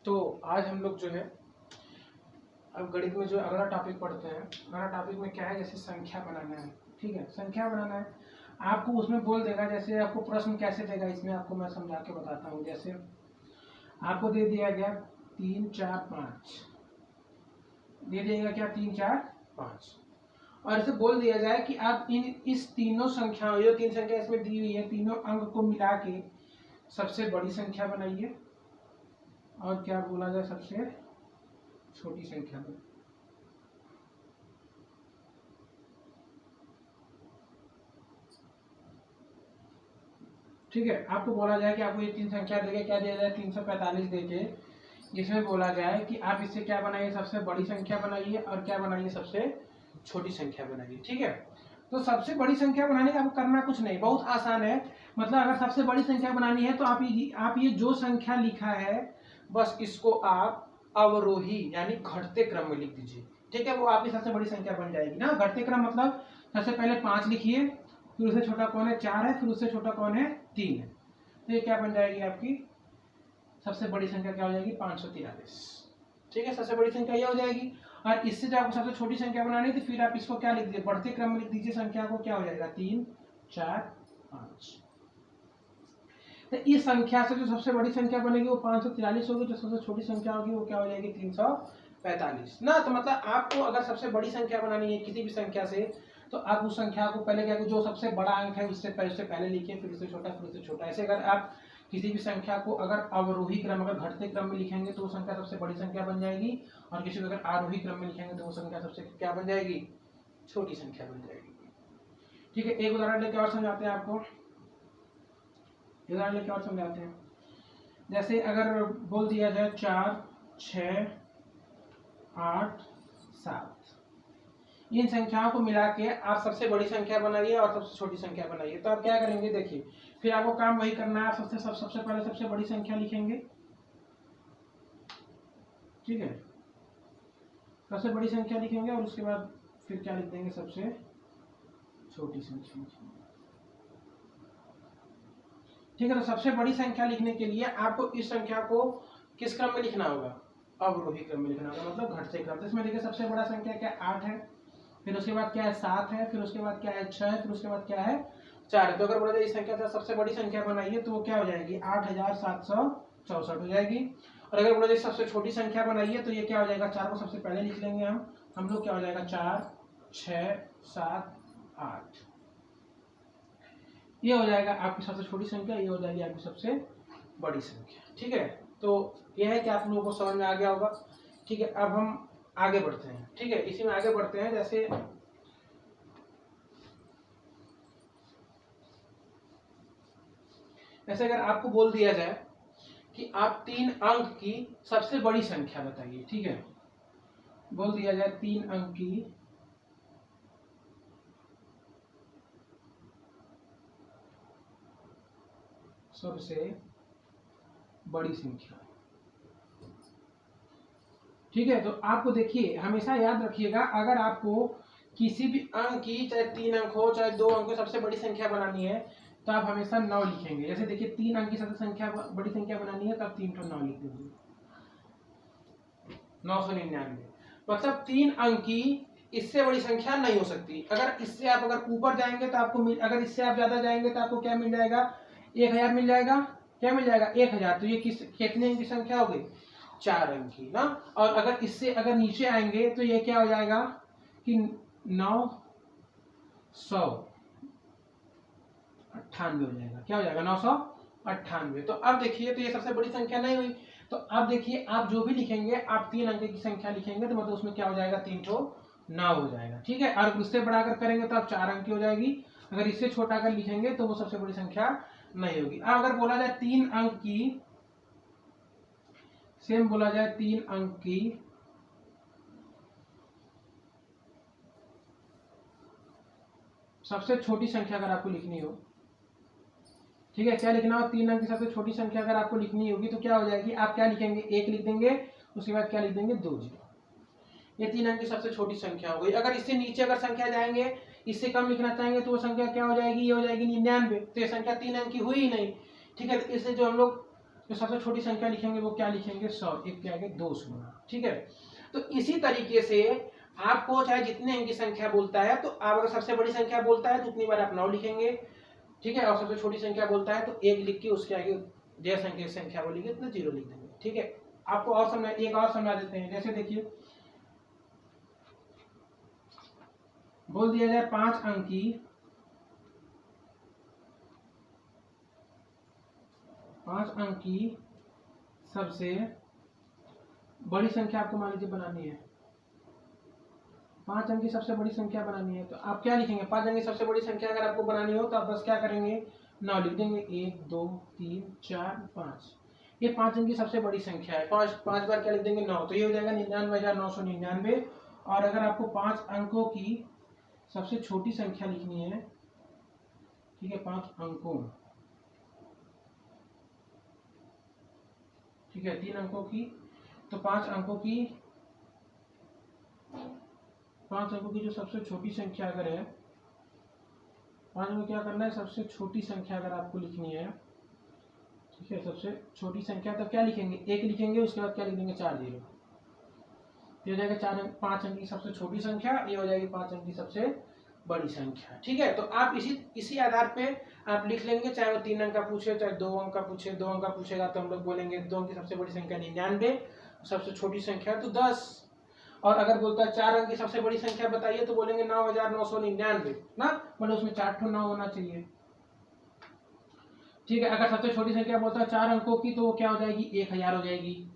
तो आज हम लोग जो है अब गणित में जो अगला टॉपिक पढ़ते हैं। अगला टॉपिक में क्या है, जैसे संख्या बनाना है। ठीक है, संख्या बनाना है, आपको उसमें बोल देगा, जैसे आपको प्रश्न कैसे देगा इसमें आपको मैं समझा के बताता हूँ। जैसे आपको दे दिया गया 3 4 5, दे दिएगा क्या 3 4 5, और इसे बोल दिया जाए कि आप इस तीनों संख्याओं, जो तीन संख्या इसमें दी हुई है, तीनों अंक को मिला के सबसे बड़ी संख्या बनाइए, और क्या बोला जाए सबसे छोटी संख्या बनाइए। ठीक है, आपको बोला जाए कि आपको ये तीन संख्या देके क्या दिया जाए 345 देके, जिसमें बोला जाए कि आप इससे क्या बनाइए, सबसे बड़ी संख्या बनाइए, और क्या बनाइए, सबसे छोटी संख्या बनाइए। ठीक है, तो सबसे बड़ी संख्या बनाने का आपको करना कुछ नहीं, बहुत आसान है। मतलब अगर सबसे बड़ी संख्या बनानी है तो आप ये जो संख्या लिखा है बस इसको आप अवरोही यानी घटते क्रम में लिख दीजिए। ठीक है, वो आपकी सबसे बड़ी संख्या बन जाएगी ना। घटते क्रम मतलब सबसे पहले 5 लिखिए, फिर उससे छोटा कौन है 4 है, फिर उससे छोटा कौन है 3 है, तो ये क्या बन जाएगी आपकी सबसे बड़ी संख्या, क्या हो जाएगी 543। ठीक है, सबसे बड़ी संख्या ये हो जाएगी। और इससे जब आपको सबसे छोटी संख्या बनानी है तो फिर आप इसको क्या लिख दीजिए, बढ़ते क्रम में लिख दीजिए संख्या को, क्या हो जाएगा 3 4 5। तो इस संख्या से जो सबसे बड़ी संख्या बनेगी वो 543 होगी, जो सबसे छोटी संख्या होगी वो क्या हो जाएगी 345 ना। तो मतलब आपको अगर सबसे बड़ी संख्या बनानी है किसी भी संख्या से, तो आप उस संख्या को पहले क्या, जो सबसे बड़ा अंक है उससे पहले लिखिए, फिर उससे छोटा, फिर उससे छोटा। ऐसे अगर आप किसी भी संख्या को अगर अवरोही क्रम, अगर घटते क्रम में लिखेंगे तो वो संख्या सबसे बड़ी संख्या बन जाएगी, और किसी को अगर आरोही क्रम में लिखेंगे तो वो संख्या सबसे क्या बन जाएगी, छोटी संख्या बन जाएगी। ठीक है, एक उदाहरण लेके और समझाते हैं आपको, उदाहरण लेके और समझाते हैं। जैसे अगर बोल दिया जाए 4 6 8 7, इन संख्याओं को मिला के आप सबसे बड़ी संख्या बनाइए और सबसे छोटी संख्या बनाइए। तो आप क्या करेंगे, देखिए फिर आपको काम वही करना है। आप सबसे पहले सबसे बड़ी संख्या लिखेंगे। ठीक है, सबसे बड़ी संख्या लिखेंगे और उसके बाद फिर क्या लिख देंगे, सबसे छोटी संख्या। ठीक है, तो सबसे बड़ी संख्या लिखने के लिए आपको इस संख्या को किस क्रम में लिखना होगा, अवरोही क्रम में लिखना होगा, मतलब घटते क्रम। तो इसमें देखिए सबसे बड़ा संख्या क्या 8 है, फिर उसके बाद क्या है 7 है, फिर उसके बाद क्या है 6 है, फिर उसके बाद क्या है 4 है। तो अगर बोला जाए इस संख्या से सबसे बड़ी संख्या बनाइए तो वो क्या हो जाएगी 8764 हो जाएगी। और अगर बोला जाए सबसे छोटी संख्या बनाइए तो ये क्या हो जाएगा, 4 को सबसे पहले लिख लेंगे हम लोग क्या हो जाएगा 4 6 7 8, ये हो जाएगा आपकी सबसे छोटी संख्या, ये हो जाएगी आपकी सबसे बड़ी संख्या। ठीक है, तो यह है कि आप लोगों को समझ में आ गया होगा। ठीक है, अब हम आगे बढ़ते हैं। ठीक है, इसी में आगे बढ़ते हैं। जैसे अगर आपको बोल दिया जाए कि आप 3 अंक की सबसे बड़ी संख्या बताइए। ठीक है, बोल दिया जाए 3 अंक की सबसे बड़ी संख्या। ठीक है, तो आपको देखिए हमेशा याद रखिएगा, अगर आपको किसी भी अंक की, चाहे 3 अंक हो चाहे 2 अंक हो, सबसे बड़ी संख्या बनानी है तो आप हमेशा 9 लिखेंगे। जैसे देखिए 3 अंक की सबसे बड़ी संख्या बनानी है तो आप 3 तो 9 लिख देंगे, 999। मतलब 3 अंक की इससे बड़ी संख्या नहीं हो सकती। अगर इससे आप अगर ऊपर जाएंगे तो आपको अगर इससे आप ज्यादा जाएंगे तो आपको क्या मिल जाएगा, 1000 मिल जाएगा। क्या मिल जाएगा 1000। तो ये कितने अंक की संख्या हो गई, 4 अंक की ना। और अगर इससे अगर नीचे आएंगे तो ये क्या हो जाएगा कि 998 हो जाएगा। क्या हो जाएगा 998। तो अब देखिए, तो ये सबसे बड़ी संख्या नहीं हुई। तो अब देखिए आप जो भी लिखेंगे, आप 3 अंक की संख्या लिखेंगे तो मतलब उसमें क्या हो जाएगा 3 तो 9 हो जाएगा। ठीक है, और उससे बड़ा अगर करेंगे तो आप 4 अंक की हो जाएगी। अगर इससे छोटा अगर लिखेंगे तो वो सबसे बड़ी संख्या नहीं होगी। अब अगर बोला जाए 3 अंक की, सेम बोला जाए 3 अंक की सबसे छोटी संख्या अगर आपको लिखनी हो, ठीक है, क्या लिखना हो, 3 अंक की सबसे छोटी संख्या अगर आपको लिखनी होगी तो क्या हो जाएगी, आप क्या लिखेंगे 1 लिख देंगे, उसके बाद क्या लिख देंगे 2 0। ये 3 अंक की सबसे छोटी संख्या हो गई। अगर इससे नीचे अगर संख्या जाएंगे, इससे कम लिखना चाहेंगे तो वो संख्या क्या हो जाएगी, ये हो जाएगी 99। तो ये संख्या 3 अंक की हुई ही नहीं। ठीक है, तो इससे जो हम लोग जो सबसे छोटी संख्या लिखेंगे वो क्या लिखेंगे 100, एक क्या आगे 2 शून्य, ठीक है। तो इसी तरीके से आपको चाहे जितने अंक की संख्या बोलता है तो आप अगर सबसे बड़ी संख्या बोलता है तो उतनी बार आप 9 लिखेंगे, ठीक है, और सबसे छोटी संख्या बोलता है तो 1 लिख के उसके आगे जैसे अंक की संख्या बोलेंगे उतना 0 लिख देंगे, ठीक है। आपको और समझा, एक और समझा देते हैं। जैसे देखिए बोल दिया जाए 5 अंक की सबसे बड़ी संख्या आपको मान लीजिए बनानी है, 5 अंक की सबसे बड़ी संख्या बनानी है, तो आप क्या लिखेंगे? 5 अंक की सबसे बड़ी संख्या अगर आपको बनानी हो तो आप बस क्या करेंगे, 9 लिख देंगे, 1 2 3 4 5। ये 5 अंक की सबसे बड़ी संख्या है, 5 बार क्या लिख देंगे 9, तो ये हो जाएगा 99,999। और अगर आपको 5 अंकों की सबसे छोटी संख्या लिखनी है, ठीक है, 5 अंकों, ठीक है, 3 अंकों की, तो 5 अंकों की जो सबसे छोटी संख्या अगर है, 5 में क्या करना है, सबसे छोटी संख्या अगर आपको लिखनी है, ठीक है, सबसे छोटी संख्या तो क्या लिखेंगे, 1 लिखेंगे, उसके बाद क्या लिख देंगे 4 0, ये हो जाएगा 5 अंक की सबसे छोटी संख्या, ये हो जाएगी 5 अंक की सबसे बड़ी संख्या, ठीक है। तो आप इसी आधार पे आप लिख लेंगे, चाहे वो 3 अंक का पूछे चाहे 2 अंक का पूछे, 2 अंक का पूछेगा तो हम लोग बोलेंगे 2 अंक की सबसे बड़ी संख्या 99, सबसे छोटी संख्या तो 10, और अगर बोलता है 4 अंक की सबसे बड़ी संख्या बताइए तो बोलेंगे 9,999 ना, मतलब उसमें 4 ठो 9 होना चाहिए, ठीक है। अगर सबसे छोटी संख्या बोलता है 4 अंकों की तो वो क्या हो जाएगी, 1000 हो जाएगी,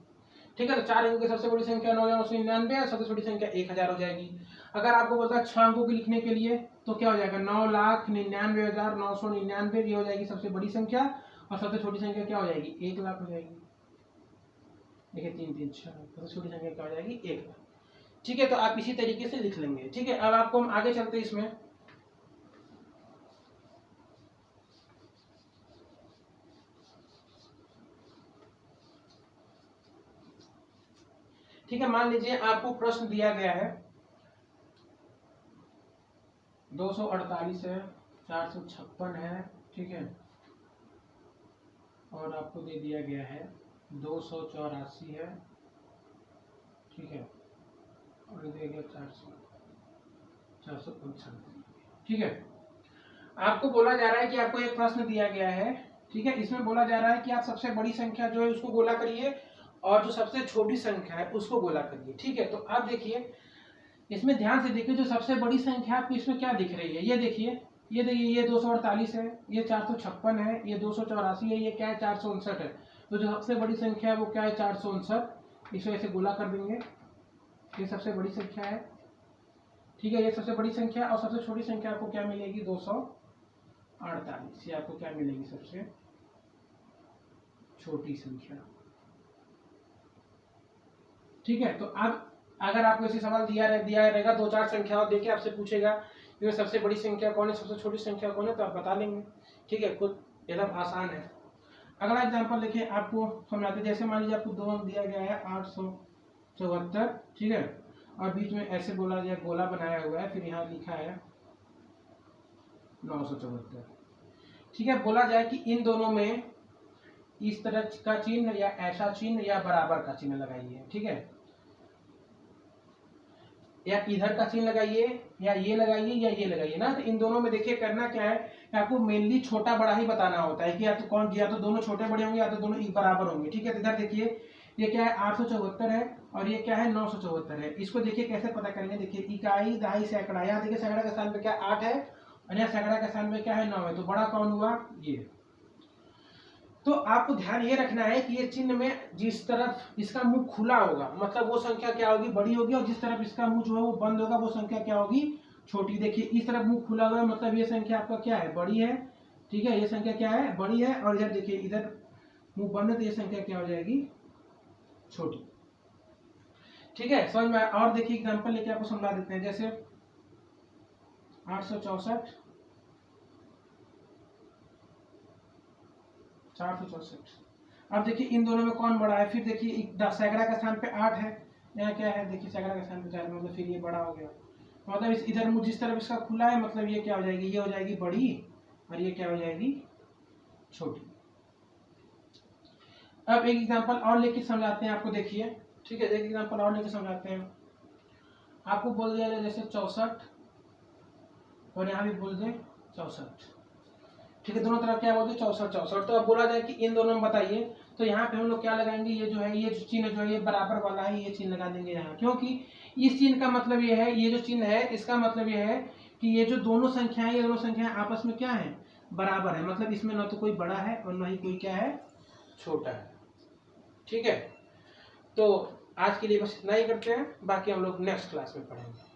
ठीक है। तो 4 अंकों की सबसे बड़ी संख्या 9,999 है, सबसे छोटी संख्या 1000 हो जाएगी। अगर आपको बोलता है 6 अंकों की लिखने के लिए तो क्या हो जाएगा, 9,99,999, ये हो जाएगी सबसे बड़ी संख्या, और सबसे छोटी संख्या क्या हो जाएगी, 1,00,000 हो जाएगी। देखिए 3 3 6, सबसे छोटी संख्या क्या हो जाएगी, 1,00,000, ठीक है। तो आप इसी तरीके से लिख लेंगे, ठीक है। अब आपको हम आगे चलते हैं इसमें, ठीक है। मान लीजिए आपको प्रश्न दिया गया है 248 है, 456 है, ठीक है, और आपको दे दिया गया है 284 है, ठीक है, और दिया गया 455, ठीक है। आपको बोला जा रहा है कि आपको एक प्रश्न दिया गया है, ठीक है, इसमें बोला जा रहा है कि आप सबसे बड़ी संख्या जो है उसको गोला करिए और जो सबसे छोटी संख्या है उसको गोला करिए, ठीक है। तो आप देखिए इसमें ध्यान से देखिए, जो सबसे बड़ी संख्या आपको इसमें क्या दिख रही है, ये देखिए, ये 248 है, ये 456 है, ये 284 है, ये क्या है 459 है। तो जो सबसे बड़ी संख्या है वो क्या है 459, इसे ऐसे गोला कर देंगे, ये सबसे बड़ी संख्या है, ठीक है, ये सबसे बड़ी संख्या, और सबसे छोटी संख्या आपको क्या मिलेगी 248, ये आपको क्या मिलेगी सबसे छोटी संख्या, ठीक है। तो अब अगर आपको ऐसे सवाल दिया रहेगा 2-4 संख्याओं देके आपसे पूछेगा कि सबसे बड़ी संख्या कौन है, सबसे छोटी संख्या कौन है, तो आप बता लेंगे, ठीक है, कुछ एकदम आसान है। अगला एग्जांपल देखिए, आपको समझाते हैं। जैसे मान लीजिए आपको 2 अंक दिया गया है 874, ठीक है, और बीच में ऐसे बोला जाए गोला बनाया हुआ है, फिर यहाँ लिखा है 974, ठीक है। बोला जाए कि इन दोनों में इस तरह का चिन्ह या ऐसा चिन्ह या बराबर का चिन्ह लगाइए, ठीक है, या इधर का चिन्ह लगाइए या ये लगाइए या ये लगाइए ना। तो इन दोनों में देखिए करना क्या है, आपको मेनली छोटा बड़ा ही बताना होता है कि या तो दोनों छोटे बड़े होंगे या तो दोनों बराबर होंगे, ठीक है। तो इधर देखिए ये क्या है 874 है और ये क्या है 974 है। इसको देखिए कैसे पता करेंगे, देखिए इकाई दहाई सैकड़ा, यहाँ देखिए सैकड़ा के स्थान पे क्या 8 है और यहाँ सैकड़ा के स्थान पे क्या है 9 है, तो बड़ा कौन हुआ ये। तो आपको ध्यान ये रखना है कि ये चिन्ह में जिस तरफ इसका मुंह खुला होगा मतलब वो संख्या क्या होगी बड़ी होगी, और जिस तरफ इसका मुंह जो है वो बंद होगा वो संख्या क्या होगी छोटी। देखिए इस तरफ मुंह खुला हुआ है मतलब ये संख्या आपका क्या है बड़ी है, ठीक है, ये संख्या क्या है बड़ी है, और इधर देखिए इधर मुंह बंद है तो ये संख्या क्या हो जाएगी छोटी, ठीक है, समझ में। और देखिए एग्जाम्पल लेके आपको समझा देते हैं। जैसे 864 464, अब देखिए इन दोनों में कौन बड़ा है, फिर देखिए सैकड़ा के स्थान पे 8 है, यहाँ क्या है देखिए सैकड़ा के स्थान पे 4 मतलब फिर ये बड़ा हो गया, मतलब इधर मुझ जिस तरफ इसका खुला है मतलब ये क्या हो जाएगी, ये हो जाएगी बड़ी और ये क्या हो जाएगी छोटी। अब एक एग्जांपल और लेके समझाते हैं आपको, देखिए ठीक है, एक एग्जांपल और लेके समझाते हैं। आपको बोल दिया जाए जैसे 64 और यहाँ भी बोल दें 64, ठीक है, दोनों तरफ क्या बोलते हैं 64 64। तो अब बोला जाए कि इन दोनों में बताइए, तो यहाँ पे हम लोग क्या लगाएंगे, ये जो है, ये जो चिन्ह जो है ये बराबर वाला है, ये चिन्ह लगा देंगे यहाँ, क्योंकि इस चिन्ह का मतलब ये है, ये जो चिन्ह है इसका मतलब ये है कि ये जो दोनों संख्याएं, ये दोनों संख्याएं आपस में क्या है, बराबर है, मतलब इसमें ना तो कोई बड़ा है और ना ही कोई क्या है, छोटा है। ठीक है, तो आज के लिए बस इतना ही करते हैं, बाकी हम लोग नेक्स्ट क्लास में पढ़ेंगे।